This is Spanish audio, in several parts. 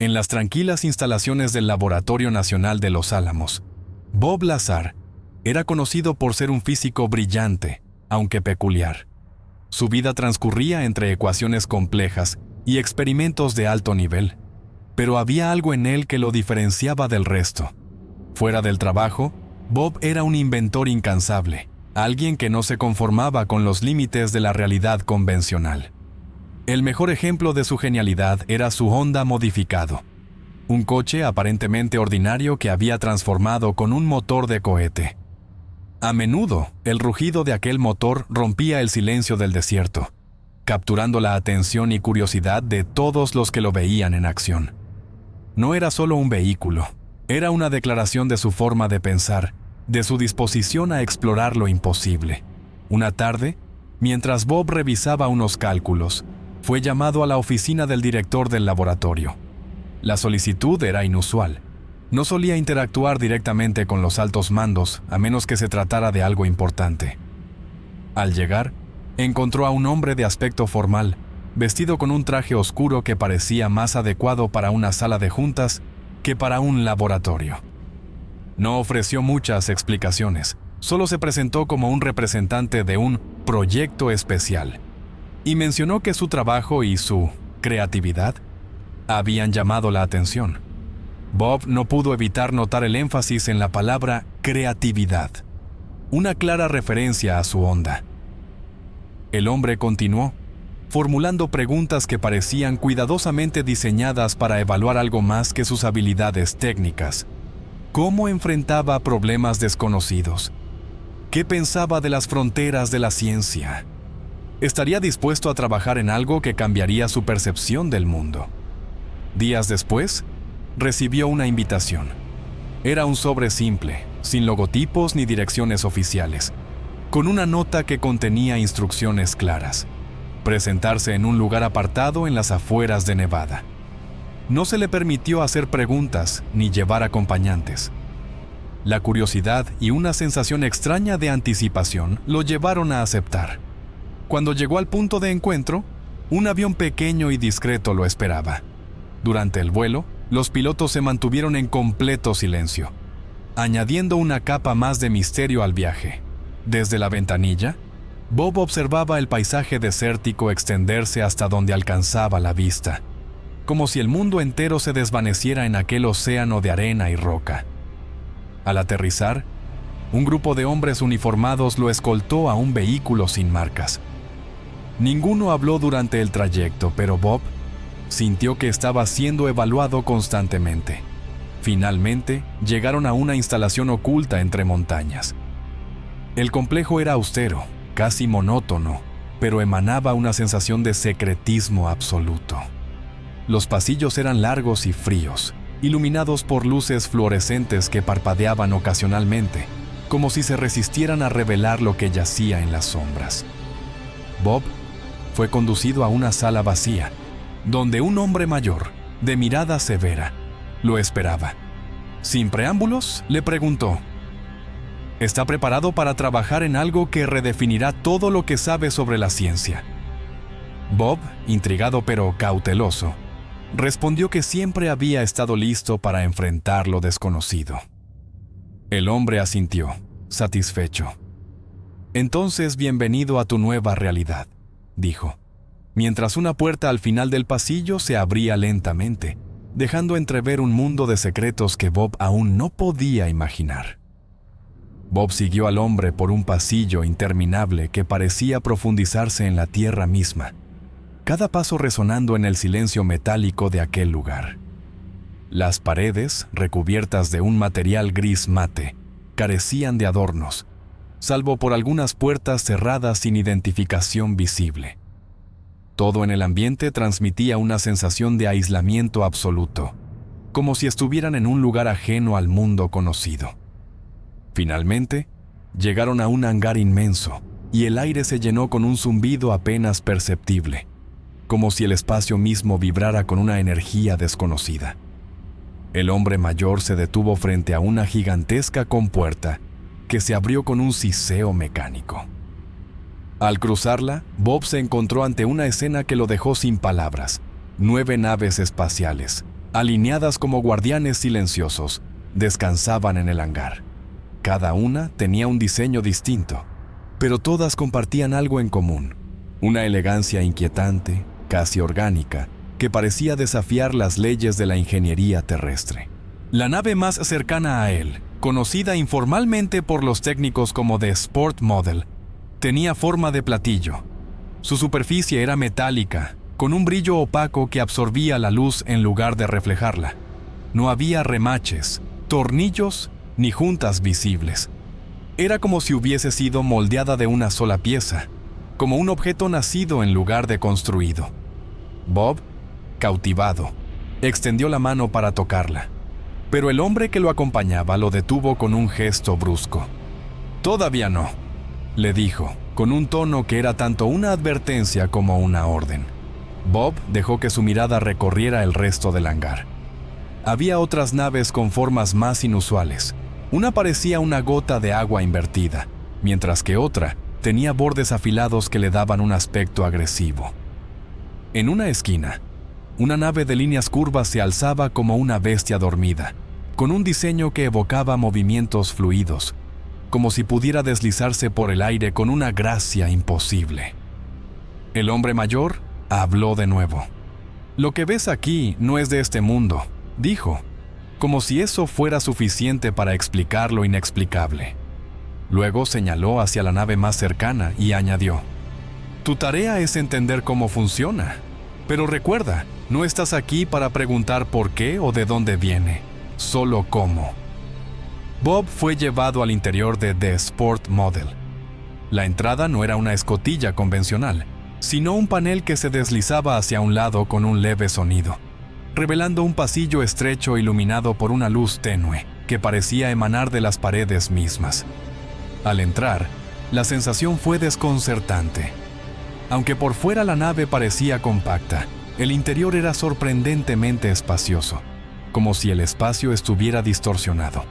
En las tranquilas instalaciones del Laboratorio Nacional de Los Álamos, Bob Lazar era conocido por ser un físico brillante, aunque peculiar. Su vida transcurría entre ecuaciones complejas y experimentos de alto nivel, pero había algo en él que lo diferenciaba del resto. Fuera del trabajo, Bob era un inventor incansable, alguien que no se conformaba con los límites de la realidad convencional. El mejor ejemplo de su genialidad era su Honda modificado, un coche aparentemente ordinario que había transformado con un motor de cohete. A menudo, el rugido de aquel motor rompía el silencio del desierto, capturando la atención y curiosidad de todos los que lo veían en acción. No era solo un vehículo, era una declaración de su forma de pensar, de su disposición a explorar lo imposible. Una tarde, mientras Bob revisaba unos cálculos, fue llamado a la oficina del director del laboratorio. La solicitud era inusual. No solía interactuar directamente con los altos mandos, a menos que se tratara de algo importante. Al llegar, encontró a un hombre de aspecto formal, vestido con un traje oscuro que parecía más adecuado para una sala de juntas que para un laboratorio. No ofreció muchas explicaciones, solo se presentó como un representante de un proyecto especial, y mencionó que su trabajo y su creatividad habían llamado la atención. Bob no pudo evitar notar el énfasis en la palabra creatividad, una clara referencia a su onda. El hombre continuó, formulando preguntas que parecían cuidadosamente diseñadas para evaluar algo más que sus habilidades técnicas. ¿Cómo enfrentaba problemas desconocidos? ¿Qué pensaba de las fronteras de la ciencia? ¿Estaría dispuesto a trabajar en algo que cambiaría su percepción del mundo? Días después, recibió una invitación. Era un sobre simple, sin logotipos ni direcciones oficiales, con una nota que contenía instrucciones claras: presentarse en un lugar apartado en las afueras de Nevada. No se le permitió hacer preguntas ni llevar acompañantes. La curiosidad y una sensación extraña de anticipación lo llevaron a aceptar. Cuando llegó al punto de encuentro, un avión pequeño y discreto lo esperaba. Durante el vuelo, los pilotos se mantuvieron en completo silencio, añadiendo una capa más de misterio al viaje. Desde la ventanilla, Bob observaba el paisaje desértico extenderse hasta donde alcanzaba la vista, como si el mundo entero se desvaneciera en aquel océano de arena y roca. Al aterrizar, un grupo de hombres uniformados lo escoltó a un vehículo sin marcas. Ninguno habló durante el trayecto, pero Bob sintió que estaba siendo evaluado constantemente. Finalmente, llegaron a una instalación oculta entre montañas. El complejo era austero, casi monótono, pero emanaba una sensación de secretismo absoluto. Los pasillos eran largos y fríos, iluminados por luces fluorescentes que parpadeaban ocasionalmente, como si se resistieran a revelar lo que yacía en las sombras. Bob fue conducido a una sala vacía, donde un hombre mayor, de mirada severa, lo esperaba. Sin preámbulos, le preguntó: ¿está preparado para trabajar en algo que redefinirá todo lo que sabe sobre la ciencia? Bob, intrigado pero cauteloso, respondió que siempre había estado listo para enfrentar lo desconocido. El hombre asintió, satisfecho. «Entonces, bienvenido a tu nueva realidad», dijo, mientras una puerta al final del pasillo se abría lentamente, dejando entrever un mundo de secretos que Bob aún no podía imaginar. Bob siguió al hombre por un pasillo interminable que parecía profundizarse en la tierra misma, cada paso resonando en el silencio metálico de aquel lugar. Las paredes, recubiertas de un material gris mate, carecían de adornos, salvo por algunas puertas cerradas sin identificación visible. Todo en el ambiente transmitía una sensación de aislamiento absoluto, como si estuvieran en un lugar ajeno al mundo conocido. Finalmente, llegaron a un hangar inmenso, y el aire se llenó con un zumbido apenas perceptible, como si el espacio mismo vibrara con una energía desconocida. El hombre mayor se detuvo frente a una gigantesca compuerta que se abrió con un siseo mecánico. Al cruzarla, Bob se encontró ante una escena que lo dejó sin palabras. 9 naves espaciales, alineadas como guardianes silenciosos, descansaban en el hangar. Cada una tenía un diseño distinto, pero todas compartían algo en común: una elegancia inquietante, casi orgánica, que parecía desafiar las leyes de la ingeniería terrestre. La nave más cercana a él, conocida informalmente por los técnicos como The Sport Model, tenía forma de platillo. Su superficie era metálica, con un brillo opaco que absorbía la luz en lugar de reflejarla. No había remaches, tornillos ni juntas visibles. Era como si hubiese sido moldeada de una sola pieza, como un objeto nacido en lugar de construido. Bob, cautivado, extendió la mano para tocarla, pero el hombre que lo acompañaba lo detuvo con un gesto brusco. «Todavía no», le dijo, con un tono que era tanto una advertencia como una orden. Bob dejó que su mirada recorriera el resto del hangar. Había otras naves con formas más inusuales. Una parecía una gota de agua invertida, mientras que otra tenía bordes afilados que le daban un aspecto agresivo. En una esquina, una nave de líneas curvas se alzaba como una bestia dormida, con un diseño que evocaba movimientos fluidos, como si pudiera deslizarse por el aire con una gracia imposible. El hombre mayor habló de nuevo. «Lo que ves aquí no es de este mundo», dijo, como si eso fuera suficiente para explicar lo inexplicable. Luego señaló hacia la nave más cercana y añadió: «Tu tarea es entender cómo funciona. Pero recuerda, no estás aquí para preguntar por qué o de dónde viene, solo cómo». Bob fue llevado al interior de The Sport Model. La entrada no era una escotilla convencional, sino un panel que se deslizaba hacia un lado con un leve sonido, revelando un pasillo estrecho iluminado por una luz tenue que parecía emanar de las paredes mismas. Al entrar, la sensación fue desconcertante. Aunque por fuera la nave parecía compacta, el interior era sorprendentemente espacioso, como si el espacio estuviera distorsionado.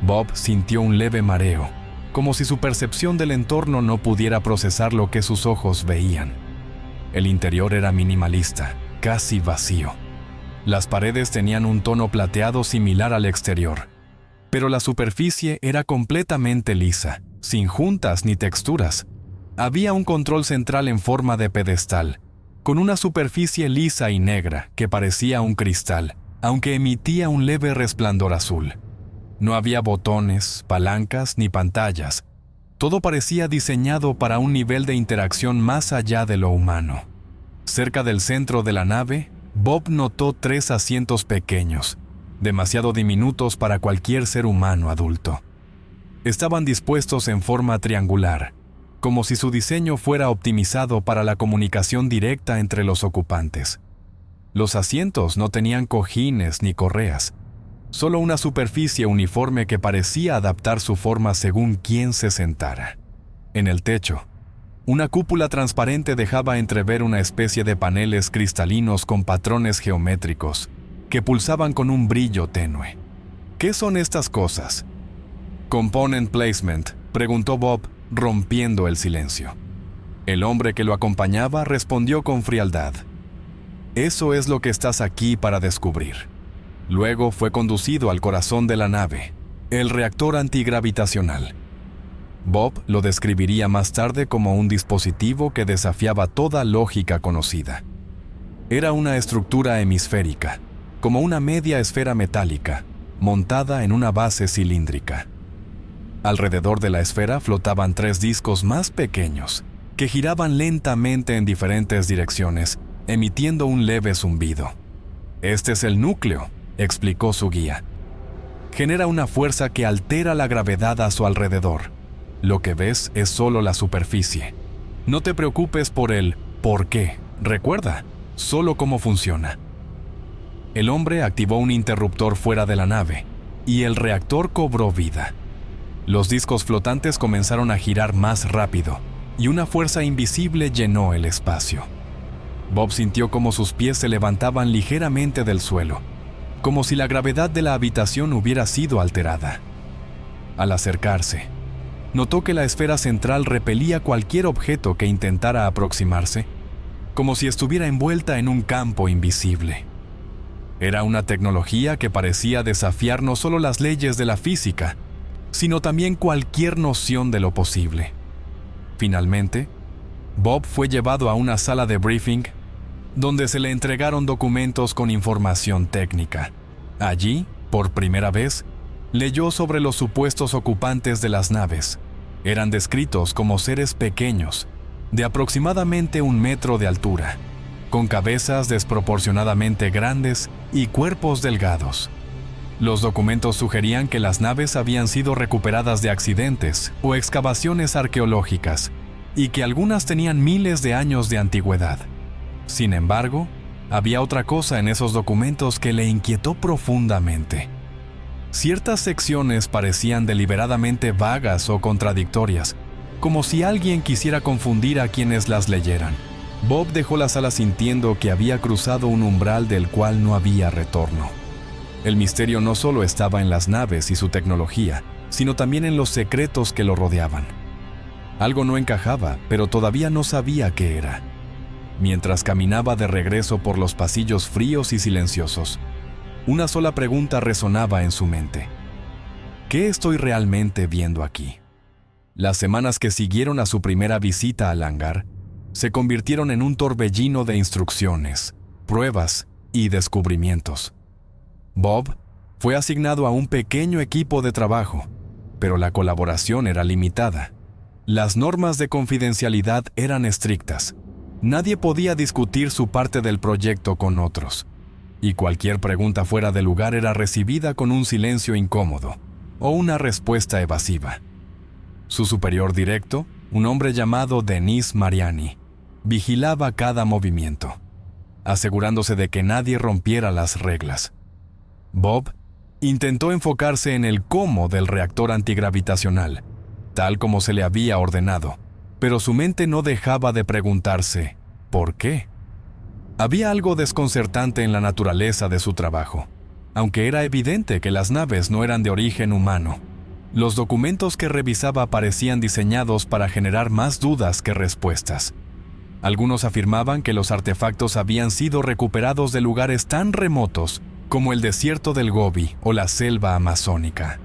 Bob sintió un leve mareo, como si su percepción del entorno no pudiera procesar lo que sus ojos veían. El interior era minimalista, casi vacío. Las paredes tenían un tono plateado similar al exterior, pero la superficie era completamente lisa, sin juntas ni texturas. Había un control central en forma de pedestal, con una superficie lisa y negra que parecía un cristal, aunque emitía un leve resplandor azul. No había botones, palancas ni pantallas. Todo parecía diseñado para un nivel de interacción más allá de lo humano. Cerca del centro de la nave, Bob notó 3 asientos pequeños, demasiado diminutos para cualquier ser humano adulto. Estaban dispuestos en forma triangular, como si su diseño fuera optimizado para la comunicación directa entre los ocupantes. Los asientos no tenían cojines ni correas, solo una superficie uniforme que parecía adaptar su forma según quién se sentara. En el techo, una cúpula transparente dejaba entrever una especie de paneles cristalinos con patrones geométricos que pulsaban con un brillo tenue. ¿Qué son estas cosas? «Component placement», preguntó Bob, rompiendo el silencio. El hombre que lo acompañaba respondió con frialdad: «Eso es lo que estás aquí para descubrir». Luego fue conducido al corazón de la nave, el reactor antigravitacional. Bob lo describiría más tarde como un dispositivo que desafiaba toda lógica conocida. Era una estructura hemisférica, como una media esfera metálica, montada en una base cilíndrica. Alrededor de la esfera flotaban 3 discos más pequeños, que giraban lentamente en diferentes direcciones, emitiendo un leve zumbido. «Este es el núcleo», explicó su guía. «Genera una fuerza que altera la gravedad a su alrededor. Lo que ves es solo la superficie. No te preocupes por el por qué. Recuerda, solo cómo funciona». El hombre activó un interruptor fuera de la nave, y el reactor cobró vida. Los discos flotantes comenzaron a girar más rápido, y una fuerza invisible llenó el espacio. Bob sintió como sus pies se levantaban ligeramente del suelo, como si la gravedad de la habitación hubiera sido alterada. Al acercarse, notó que la esfera central repelía cualquier objeto que intentara aproximarse, como si estuviera envuelta en un campo invisible. Era una tecnología que parecía desafiar no solo las leyes de la física, sino también cualquier noción de lo posible. Finalmente, Bob fue llevado a una sala de briefing donde se le entregaron documentos con información técnica. Allí, por primera vez, leyó sobre los supuestos ocupantes de las naves. Eran descritos como seres pequeños, de aproximadamente 1 metro de altura, con cabezas desproporcionadamente grandes y cuerpos delgados. Los documentos sugerían que las naves habían sido recuperadas de accidentes o excavaciones arqueológicas y que algunas tenían miles de años de antigüedad. Sin embargo, había otra cosa en esos documentos que le inquietó profundamente. Ciertas secciones parecían deliberadamente vagas o contradictorias, como si alguien quisiera confundir a quienes las leyeran. Bob dejó la sala sintiendo que había cruzado un umbral del cual no había retorno. El misterio no solo estaba en las naves y su tecnología, sino también en los secretos que lo rodeaban. Algo no encajaba, pero todavía no sabía qué era. Mientras caminaba de regreso por los pasillos fríos y silenciosos, una sola pregunta resonaba en su mente. ¿Qué estoy realmente viendo aquí? Las semanas que siguieron a su primera visita al hangar se convirtieron en un torbellino de instrucciones, pruebas y descubrimientos. Bob fue asignado a un pequeño equipo de trabajo, pero la colaboración era limitada. Las normas de confidencialidad eran estrictas. Nadie podía discutir su parte del proyecto con otros, y cualquier pregunta fuera de lugar era recibida con un silencio incómodo o una respuesta evasiva. Su superior directo, un hombre llamado Denis Mariani, vigilaba cada movimiento, asegurándose de que nadie rompiera las reglas. Bob intentó enfocarse en el cómo del reactor antigravitacional, tal como se le había ordenado, pero su mente no dejaba de preguntarse ¿por qué? Había algo desconcertante en la naturaleza de su trabajo, aunque era evidente que las naves no eran de origen humano. Los documentos que revisaba parecían diseñados para generar más dudas que respuestas. Algunos afirmaban que los artefactos habían sido recuperados de lugares tan remotos como el desierto del Gobi o la selva amazónica.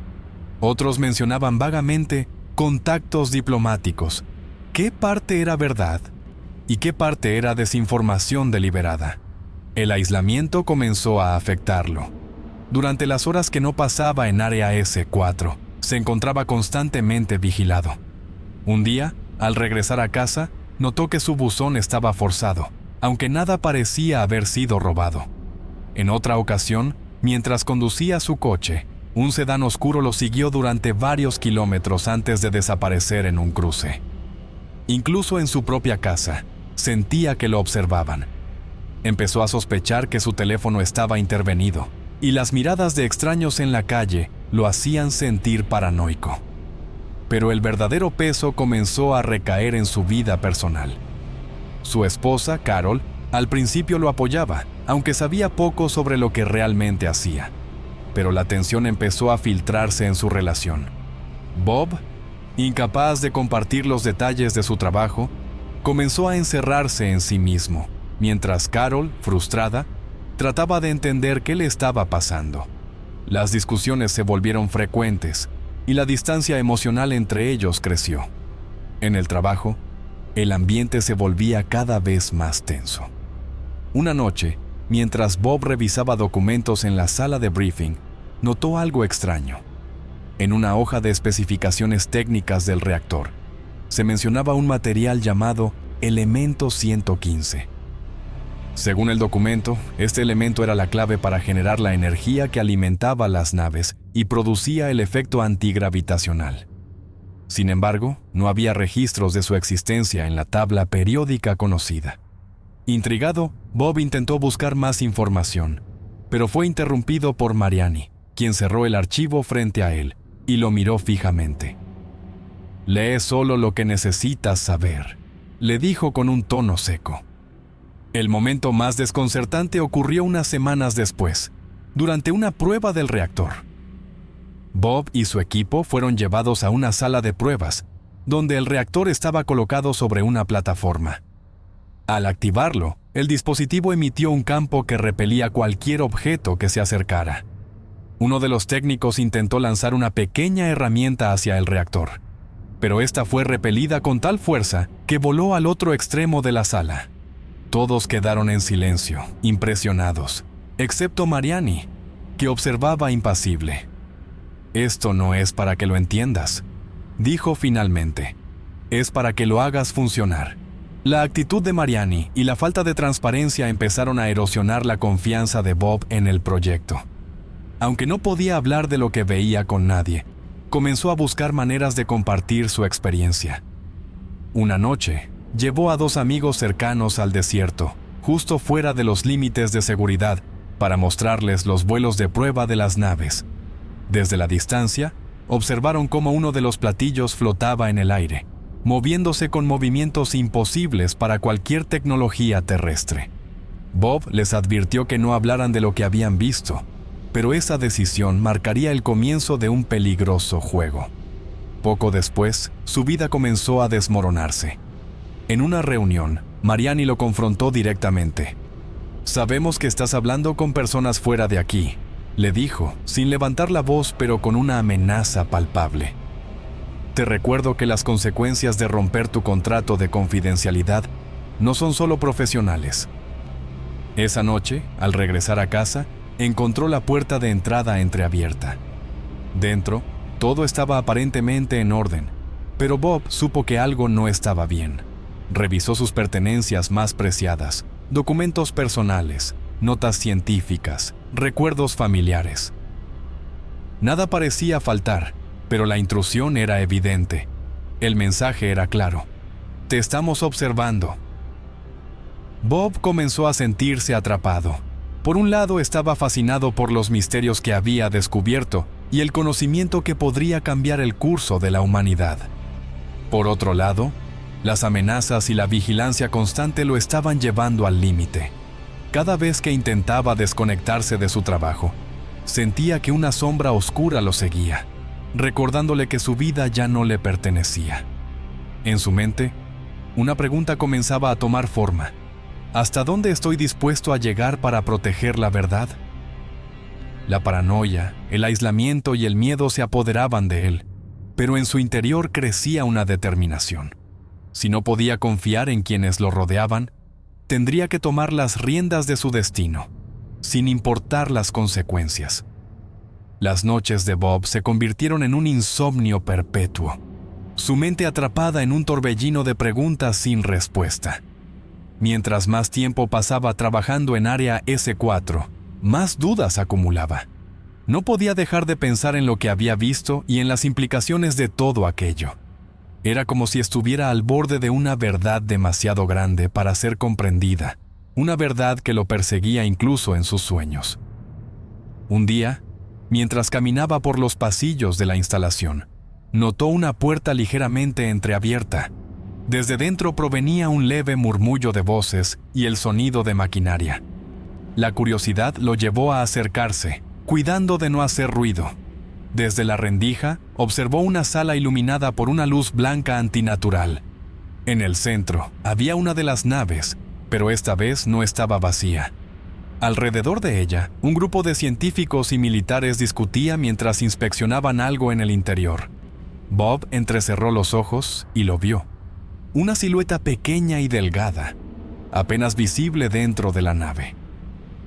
Otros mencionaban vagamente contactos diplomáticos. ¿Qué parte era verdad y qué parte era desinformación deliberada? El aislamiento comenzó a afectarlo. Durante las horas que no pasaba en Área S4, se encontraba constantemente vigilado. Un día, al regresar a casa, notó que su buzón estaba forzado, aunque nada parecía haber sido robado. En otra ocasión, mientras conducía su coche, un sedán oscuro lo siguió durante varios kilómetros antes de desaparecer en un cruce. Incluso en su propia casa, sentía que lo observaban. Empezó a sospechar que su teléfono estaba intervenido, y las miradas de extraños en la calle lo hacían sentir paranoico. Pero el verdadero peso comenzó a recaer en su vida personal. Su esposa, Carol, al principio lo apoyaba, aunque sabía poco sobre lo que realmente hacía. Pero la tensión empezó a filtrarse en su relación. Bob, incapaz de compartir los detalles de su trabajo, comenzó a encerrarse en sí mismo, mientras Carol, frustrada, trataba de entender qué le estaba pasando. Las discusiones se volvieron frecuentes y la distancia emocional entre ellos creció. En el trabajo, el ambiente se volvía cada vez más tenso. Una noche, mientras Bob revisaba documentos en la sala de briefing, notó algo extraño. En una hoja de especificaciones técnicas del reactor, se mencionaba un material llamado elemento 115. Según el documento, este elemento era la clave para generar la energía que alimentaba las naves y producía el efecto antigravitacional. Sin embargo, no había registros de su existencia en la tabla periódica conocida. Intrigado, Bob intentó buscar más información, pero fue interrumpido por Mariani, quien cerró el archivo frente a él y lo miró fijamente. «Lee solo lo que necesitas saber», le dijo con un tono seco. El momento más desconcertante ocurrió unas semanas después, durante una prueba del reactor. Bob y su equipo fueron llevados a una sala de pruebas, donde el reactor estaba colocado sobre una plataforma. Al activarlo, el dispositivo emitió un campo que repelía cualquier objeto que se acercara. Uno de los técnicos intentó lanzar una pequeña herramienta hacia el reactor, pero esta fue repelida con tal fuerza que voló al otro extremo de la sala. Todos quedaron en silencio, impresionados, excepto Mariani, que observaba impasible. «Esto no es para que lo entiendas», dijo finalmente. «Es para que lo hagas funcionar». La actitud de Mariani y la falta de transparencia empezaron a erosionar la confianza de Bob en el proyecto. Aunque no podía hablar de lo que veía con nadie, comenzó a buscar maneras de compartir su experiencia. Una noche, llevó a 2 amigos cercanos al desierto, justo fuera de los límites de seguridad, para mostrarles los vuelos de prueba de las naves. Desde la distancia, observaron cómo uno de los platillos flotaba en el aire, moviéndose con movimientos imposibles para cualquier tecnología terrestre. Bob les advirtió que no hablaran de lo que habían visto, pero esa decisión marcaría el comienzo de un peligroso juego. Poco después, su vida comenzó a desmoronarse. En una reunión, Mariani lo confrontó directamente. «Sabemos que estás hablando con personas fuera de aquí», le dijo, sin levantar la voz pero con una amenaza palpable. «Te recuerdo que las consecuencias de romper tu contrato de confidencialidad no son solo profesionales». Esa noche, al regresar a casa, encontró la puerta de entrada entreabierta. Dentro, todo estaba aparentemente en orden, pero Bob supo que algo no estaba bien. Revisó sus pertenencias más preciadas, documentos personales, notas científicas, recuerdos familiares. Nada parecía faltar, pero la intrusión era evidente. El mensaje era claro: «Te estamos observando». Bob comenzó a sentirse atrapado. Por un lado, estaba fascinado por los misterios que había descubierto y el conocimiento que podría cambiar el curso de la humanidad. Por otro lado, las amenazas y la vigilancia constante lo estaban llevando al límite. Cada vez que intentaba desconectarse de su trabajo, sentía que una sombra oscura lo seguía, recordándole que su vida ya no le pertenecía. En su mente, una pregunta comenzaba a tomar forma: ¿hasta dónde estoy dispuesto a llegar para proteger la verdad? La paranoia, el aislamiento y el miedo se apoderaban de él, pero en su interior crecía una determinación. Si no podía confiar en quienes lo rodeaban, tendría que tomar las riendas de su destino, sin importar las consecuencias. Las noches de Bob se convirtieron en un insomnio perpetuo, su mente atrapada en un torbellino de preguntas sin respuesta. Mientras más tiempo pasaba trabajando en Área S4, más dudas acumulaba. No podía dejar de pensar en lo que había visto y en las implicaciones de todo aquello. Era como si estuviera al borde de una verdad demasiado grande para ser comprendida, una verdad que lo perseguía incluso en sus sueños. Un día, mientras caminaba por los pasillos de la instalación, notó una puerta ligeramente entreabierta. Desde dentro provenía un leve murmullo de voces y el sonido de maquinaria. La curiosidad lo llevó a acercarse, cuidando de no hacer ruido. Desde la rendija, observó una sala iluminada por una luz blanca antinatural. En el centro, había una de las naves, pero esta vez no estaba vacía. Alrededor de ella, un grupo de científicos y militares discutía mientras inspeccionaban algo en el interior. Bob entrecerró los ojos y lo vio. Una silueta pequeña y delgada, apenas visible dentro de la nave.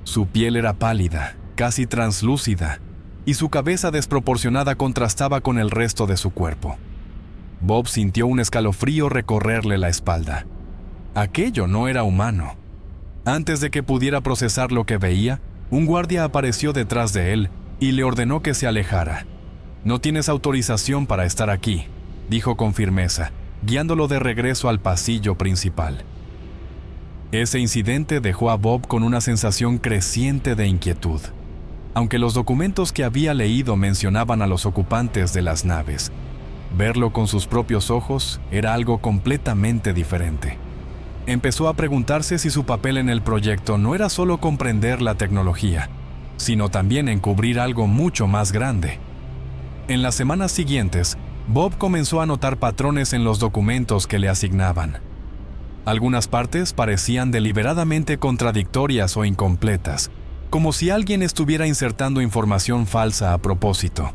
Su piel era pálida, casi translúcida, y su cabeza desproporcionada contrastaba con el resto de su cuerpo. Bob sintió un escalofrío recorrerle la espalda. Aquello no era humano. Antes de que pudiera procesar lo que veía, un guardia apareció detrás de él y le ordenó que se alejara. «No tienes autorización para estar aquí», dijo con firmeza, guiándolo de regreso al pasillo principal. Ese incidente dejó a Bob con una sensación creciente de inquietud. Aunque los documentos que había leído mencionaban a los ocupantes de las naves, verlo con sus propios ojos era algo completamente diferente. Empezó a preguntarse si su papel en el proyecto no era solo comprender la tecnología, sino también encubrir algo mucho más grande. En las semanas siguientes, Bob comenzó a notar patrones en los documentos que le asignaban. Algunas partes parecían deliberadamente contradictorias o incompletas, como si alguien estuviera insertando información falsa a propósito.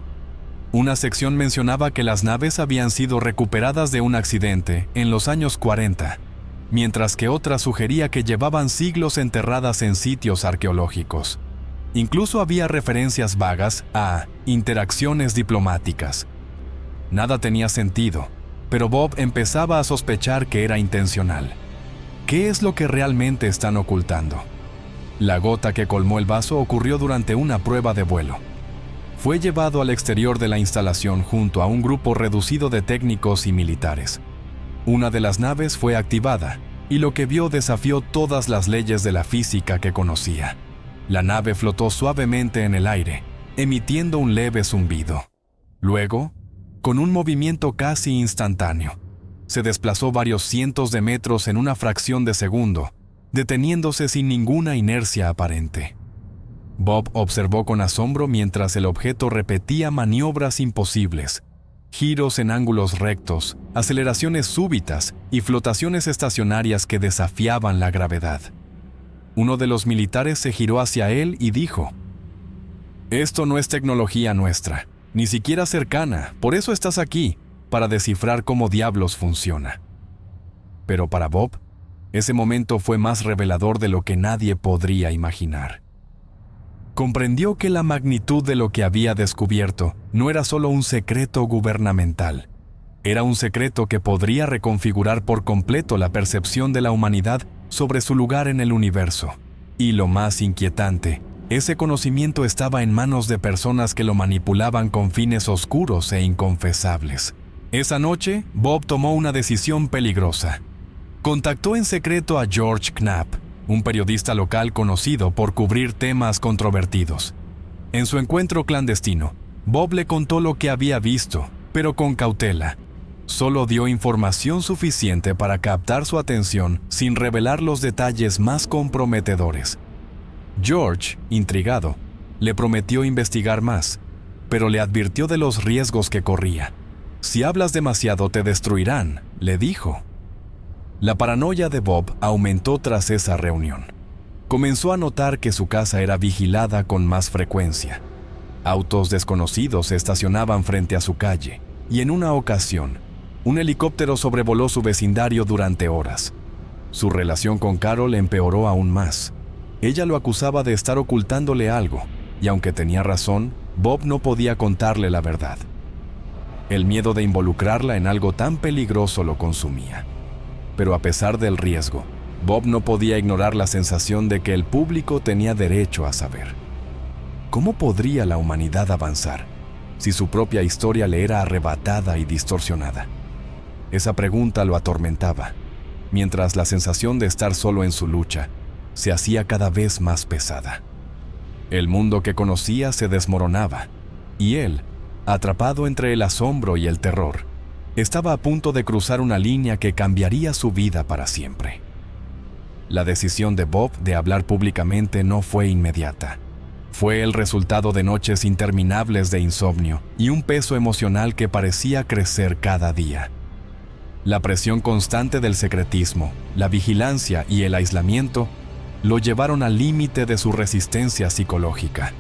Una sección mencionaba que las naves habían sido recuperadas de un accidente en los años 40, mientras que otra sugería que llevaban siglos enterradas en sitios arqueológicos. Incluso había referencias vagas a interacciones diplomáticas. Nada tenía sentido, pero Bob empezaba a sospechar que era intencional. ¿Qué es lo que realmente están ocultando? La gota que colmó el vaso ocurrió durante una prueba de vuelo. Fue llevado al exterior de la instalación junto a un grupo reducido de técnicos y militares. Una de las naves fue activada, y lo que vio desafió todas las leyes de la física que conocía. La nave flotó suavemente en el aire, emitiendo un leve zumbido. Luego, con un movimiento casi instantáneo, se desplazó varios cientos de metros en una fracción de segundo, deteniéndose sin ninguna inercia aparente. Bob observó con asombro mientras el objeto repetía maniobras imposibles, giros en ángulos rectos, aceleraciones súbitas y flotaciones estacionarias que desafiaban la gravedad. Uno de los militares se giró hacia él y dijo: «Esto no es tecnología nuestra, ni siquiera cercana, por eso estás aquí, para descifrar cómo diablos funciona». Pero para Bob, ese momento fue más revelador de lo que nadie podría imaginar. Comprendió que la magnitud de lo que había descubierto no era solo un secreto gubernamental. Era un secreto que podría reconfigurar por completo la percepción de la humanidad sobre su lugar en el universo. Y lo más inquietante, ese conocimiento estaba en manos de personas que lo manipulaban con fines oscuros e inconfesables. Esa noche, Bob tomó una decisión peligrosa. Contactó en secreto a George Knapp, un periodista local conocido por cubrir temas controvertidos. En su encuentro clandestino, Bob le contó lo que había visto, pero con cautela. Solo dio información suficiente para captar su atención sin revelar los detalles más comprometedores. George, intrigado, le prometió investigar más, pero le advirtió de los riesgos que corría. «Si hablas demasiado te destruirán», le dijo. La paranoia de Bob aumentó tras esa reunión. Comenzó a notar que su casa era vigilada con más frecuencia. Autos desconocidos se estacionaban frente a su calle, y en una ocasión, un helicóptero sobrevoló su vecindario durante horas. Su relación con Carol empeoró aún más. Ella lo acusaba de estar ocultándole algo, y aunque tenía razón, Bob no podía contarle la verdad. El miedo de involucrarla en algo tan peligroso lo consumía. Pero a pesar del riesgo, Bob no podía ignorar la sensación de que el público tenía derecho a saber. ¿Cómo podría la humanidad avanzar si su propia historia le era arrebatada y distorsionada? Esa pregunta lo atormentaba, mientras la sensación de estar solo en su lucha se hacía cada vez más pesada. El mundo que conocía se desmoronaba, y él, atrapado entre el asombro y el terror, estaba a punto de cruzar una línea que cambiaría su vida para siempre. La decisión de Bob de hablar públicamente no fue inmediata. Fue el resultado de noches interminables de insomnio y un peso emocional que parecía crecer cada día. La presión constante del secretismo, la vigilancia y el aislamiento lo llevaron al límite de su resistencia psicológica.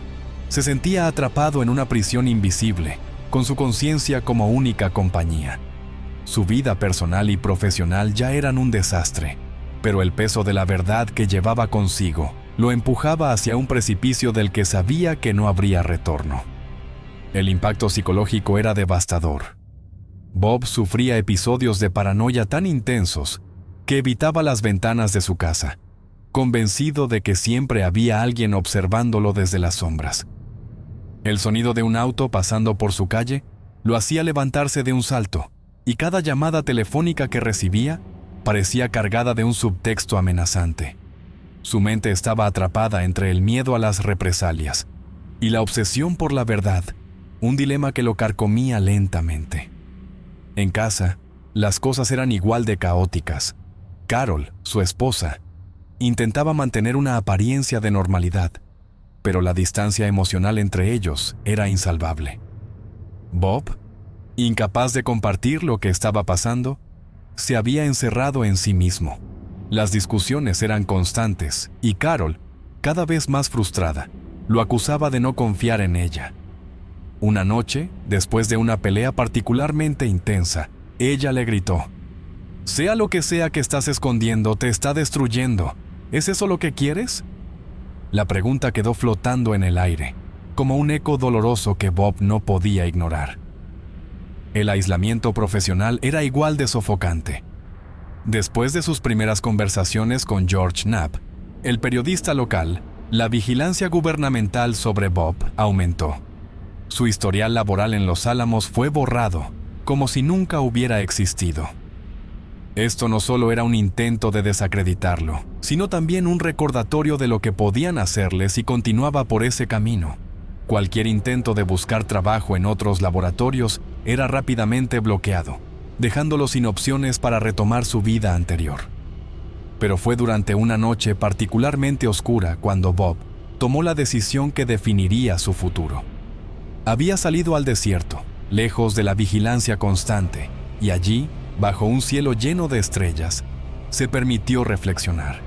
Se sentía atrapado en una prisión invisible, con su conciencia como única compañía. Su vida personal y profesional ya eran un desastre, pero el peso de la verdad que llevaba consigo lo empujaba hacia un precipicio del que sabía que no habría retorno. El impacto psicológico era devastador. Bob sufría episodios de paranoia tan intensos que evitaba las ventanas de su casa, convencido de que siempre había alguien observándolo desde las sombras. El sonido de un auto pasando por su calle lo hacía levantarse de un salto, y cada llamada telefónica que recibía parecía cargada de un subtexto amenazante. Su mente estaba atrapada entre el miedo a las represalias y la obsesión por la verdad, un dilema que lo carcomía lentamente. En casa, las cosas eran igual de caóticas. Carol, su esposa, intentaba mantener una apariencia de normalidad, pero la distancia emocional entre ellos era insalvable. Bob, incapaz de compartir lo que estaba pasando, se había encerrado en sí mismo, Las discusiones eran constantes y Carol, cada vez más frustrada, lo acusaba de no confiar en ella. Una noche, después de una pelea particularmente intensa, ella le gritó: «Sea lo que sea que estás escondiendo, te está destruyendo. ¿Es eso lo que quieres?». La pregunta quedó flotando en el aire, como un eco doloroso que Bob no podía ignorar. El aislamiento profesional era igual de sofocante. Después de sus primeras conversaciones con George Knapp, el periodista local, la vigilancia gubernamental sobre Bob aumentó. Su historial laboral en Los Álamos fue borrado, como si nunca hubiera existido. Esto no solo era un intento de desacreditarlo, sino también un recordatorio de lo que podían hacerle si continuaba por ese camino. Cualquier intento de buscar trabajo en otros laboratorios era rápidamente bloqueado, dejándolo sin opciones para retomar su vida anterior. Pero fue durante una noche particularmente oscura cuando Bob tomó la decisión que definiría su futuro. Había salido al desierto, lejos de la vigilancia constante, y allí, bajo un cielo lleno de estrellas, se permitió reflexionar.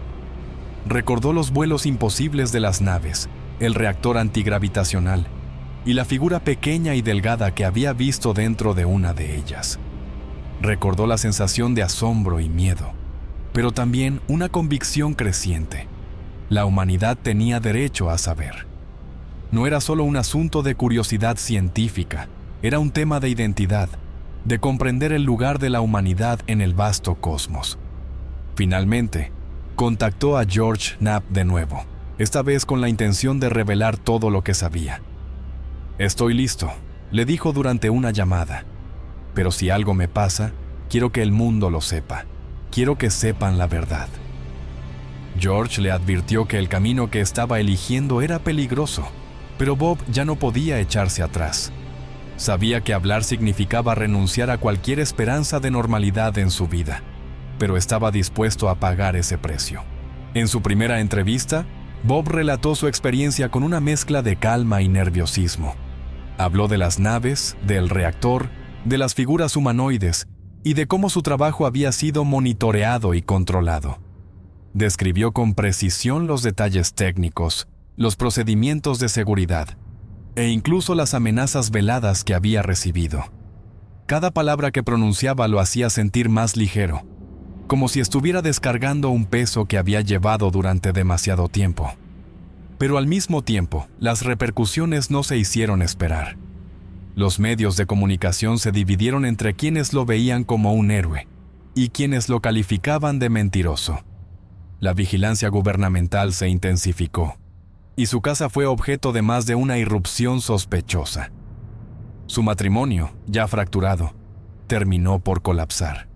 Recordó los vuelos imposibles de las naves, el reactor antigravitacional y la figura pequeña y delgada que había visto dentro de una de ellas. Recordó la sensación de asombro y miedo, pero también una convicción creciente. La humanidad tenía derecho a saber. No era solo un asunto de curiosidad científica, era un tema de identidad, de comprender el lugar de la humanidad en el vasto cosmos. Finalmente, contactó a George Knapp de nuevo, esta vez con la intención de revelar todo lo que sabía. «Estoy listo», le dijo durante una llamada. «Pero si algo me pasa, quiero que el mundo lo sepa. Quiero que sepan la verdad». George le advirtió que el camino que estaba eligiendo era peligroso, pero Bob ya no podía echarse atrás. Sabía que hablar significaba renunciar a cualquier esperanza de normalidad en su vida, pero estaba dispuesto a pagar ese precio. En su primera entrevista, Bob relató su experiencia con una mezcla de calma y nerviosismo. Habló de las naves, del reactor, de las figuras humanoides y de cómo su trabajo había sido monitoreado y controlado. Describió con precisión los detalles técnicos, los procedimientos de seguridad e incluso las amenazas veladas que había recibido. Cada palabra que pronunciaba lo hacía sentir más ligero, como si estuviera descargando un peso que había llevado durante demasiado tiempo. Pero al mismo tiempo, las repercusiones no se hicieron esperar. Los medios de comunicación se dividieron entre quienes lo veían como un héroe y quienes lo calificaban de mentiroso. La vigilancia gubernamental se intensificó, y su casa fue objeto de más de una irrupción sospechosa. Su matrimonio, ya fracturado, terminó por colapsar.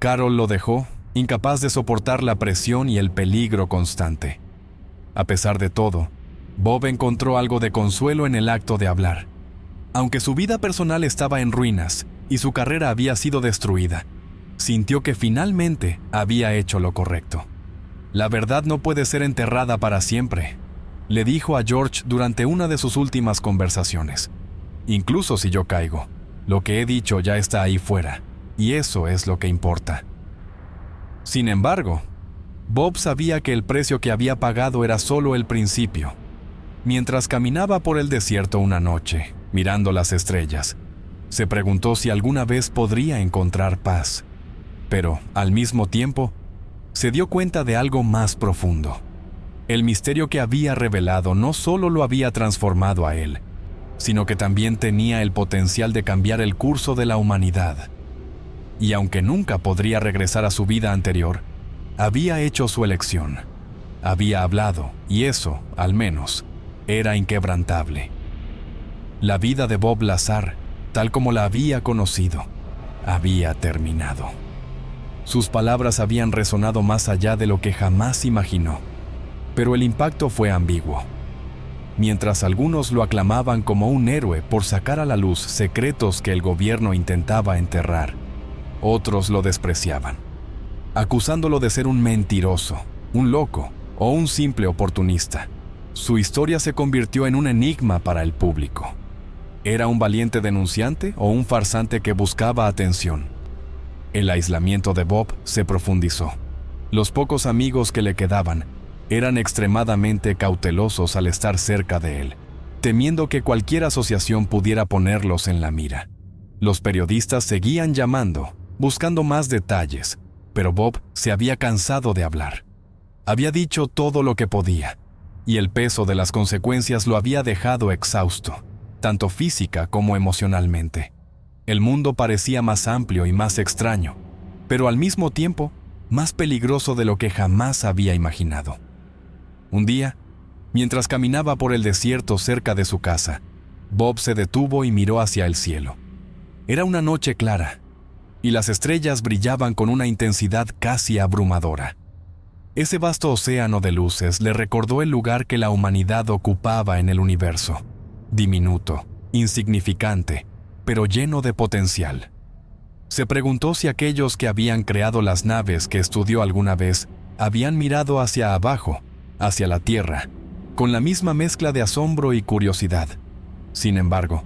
Carol lo dejó, incapaz de soportar la presión y el peligro constante. A pesar de todo, Bob encontró algo de consuelo en el acto de hablar. Aunque su vida personal estaba en ruinas y su carrera había sido destruida, sintió que finalmente había hecho lo correcto. «La verdad no puede ser enterrada para siempre», le dijo a George durante una de sus últimas conversaciones. «Incluso si yo caigo, lo que he dicho ya está ahí fuera, y eso es lo que importa». Sin embargo, Bob sabía que el precio que había pagado era solo el principio. Mientras caminaba por el desierto una noche, mirando las estrellas, se preguntó si alguna vez podría encontrar paz. Pero, al mismo tiempo, se dio cuenta de algo más profundo. El misterio que había revelado no solo lo había transformado a él, sino que también tenía el potencial de cambiar el curso de la humanidad. Y aunque nunca podría regresar a su vida anterior, había hecho su elección. Había hablado, y eso, al menos, era inquebrantable. La vida de Bob Lazar, tal como la había conocido, había terminado. Sus palabras habían resonado más allá de lo que jamás imaginó, pero el impacto fue ambiguo. Mientras algunos lo aclamaban como un héroe por sacar a la luz secretos que el gobierno intentaba enterrar, otros lo despreciaban, acusándolo de ser un mentiroso, un loco o un simple oportunista. Su historia se convirtió en un enigma para el público. ¿Era un valiente denunciante o un farsante que buscaba atención? El aislamiento de Bob se profundizó, Los pocos amigos que le quedaban eran extremadamente cautelosos al estar cerca de él, temiendo que cualquier asociación pudiera ponerlos en la mira. Los periodistas seguían llamando, buscando más detalles, pero Bob se había cansado de hablar. Había dicho todo lo que podía, y el peso de las consecuencias lo había dejado exhausto, tanto física como emocionalmente. El mundo parecía más amplio y más extraño, pero al mismo tiempo más peligroso de lo que jamás había imaginado. Un día, mientras caminaba por el desierto cerca de su casa, Bob se detuvo y miró hacia el cielo. Era una noche clara, y las estrellas brillaban con una intensidad casi abrumadora. Ese vasto océano de luces le recordó el lugar que la humanidad ocupaba en el universo, diminuto, insignificante, pero lleno de potencial. Se preguntó si aquellos que habían creado las naves que estudió alguna vez habían mirado hacia abajo, hacia la Tierra, con la misma mezcla de asombro y curiosidad. Sin embargo,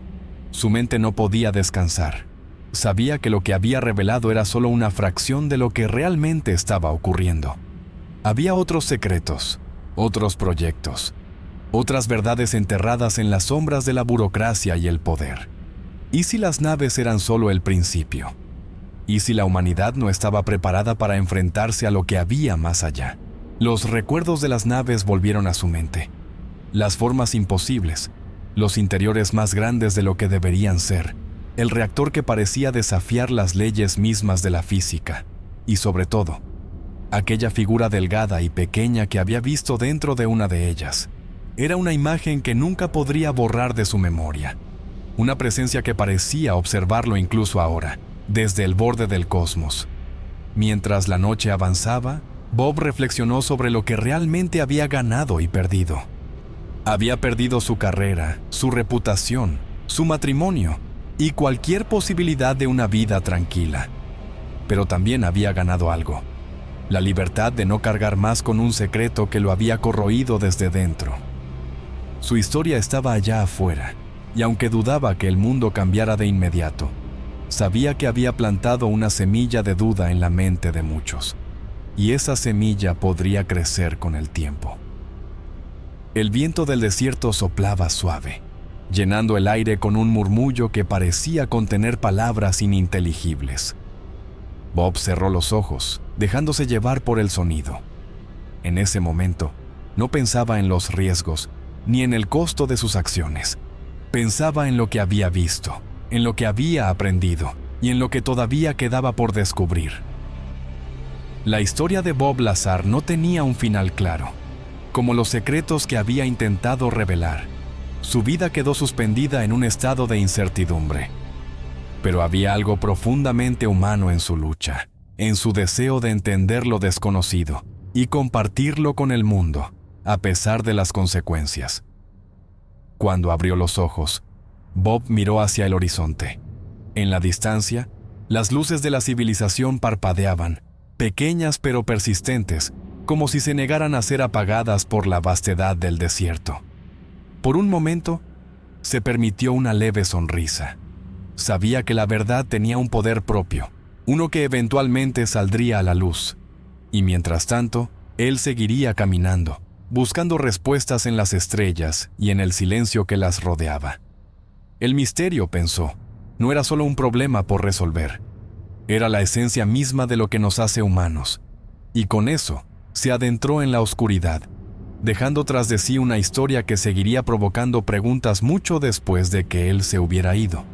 su mente no podía descansar. Sabía que lo que había revelado era solo una fracción de lo que realmente estaba ocurriendo. Había otros secretos, otros proyectos, otras verdades enterradas en las sombras de la burocracia y el poder. ¿Y si las naves eran solo el principio? ¿Y si la humanidad no estaba preparada para enfrentarse a lo que había más allá? Los recuerdos de las naves volvieron a su mente. Las formas imposibles, los interiores más grandes de lo que deberían ser, el reactor que parecía desafiar las leyes mismas de la física, y sobre todo, aquella figura delgada y pequeña que había visto dentro de una de ellas. Era una imagen que nunca podría borrar de su memoria, una presencia que parecía observarlo incluso ahora, desde el borde del cosmos. Mientras la noche avanzaba, Bob reflexionó sobre lo que realmente había ganado y perdido. Había perdido su carrera, su reputación, su matrimonio y cualquier posibilidad de una vida tranquila. Pero también había ganado algo: la libertad de no cargar más con un secreto que lo había corroído desde dentro. Su historia estaba allá afuera, y aunque dudaba que el mundo cambiara de inmediato, sabía que había plantado una semilla de duda en la mente de muchos, y esa semilla podría crecer con el tiempo. El viento del desierto soplaba suave, llenando el aire con un murmullo que parecía contener palabras ininteligibles. Bob cerró los ojos, dejándose llevar por el sonido. En ese momento, no pensaba en los riesgos, ni en el costo de sus acciones. Pensaba en lo que había visto, en lo que había aprendido y en lo que todavía quedaba por descubrir. La historia de Bob Lazar no tenía un final claro. Como los secretos que había intentado revelar, su vida quedó suspendida en un estado de incertidumbre. Pero había algo profundamente humano en su lucha, en su deseo de entender lo desconocido y compartirlo con el mundo, a pesar de las consecuencias. Cuando abrió los ojos, Bob miró hacia el horizonte. En la distancia, las luces de la civilización parpadeaban, pequeñas pero persistentes, como si se negaran a ser apagadas por la vastedad del desierto. Por un momento, se permitió una leve sonrisa. Sabía que la verdad tenía un poder propio, uno que eventualmente saldría a la luz. Y mientras tanto, él seguiría caminando, buscando respuestas en las estrellas y en el silencio que las rodeaba. El misterio, pensó, no era solo un problema por resolver. Era la esencia misma de lo que nos hace humanos. Y con eso, se adentró en la oscuridad, dejando tras de sí una historia que seguiría provocando preguntas mucho después de que él se hubiera ido.